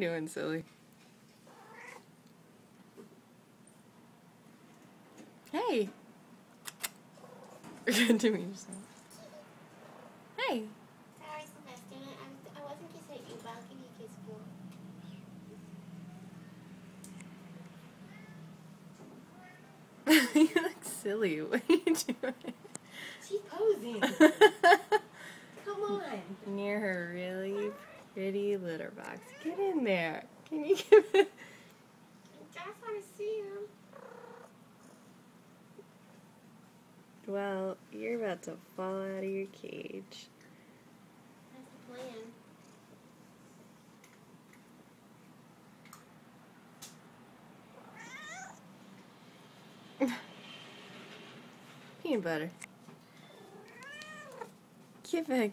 doing, silly? Hey! You're to me just now. Hey! Sorry, Sylvester. I wasn't kissing at you, but I'll give you a kiss for. You look silly. What are you doing? She's posing. Come on. Near her really pretty litter box. Get in there. Can you give it? I just want to see him. Well, you're about to fall out of your cage. That's the plan. Peanut butter. Get back.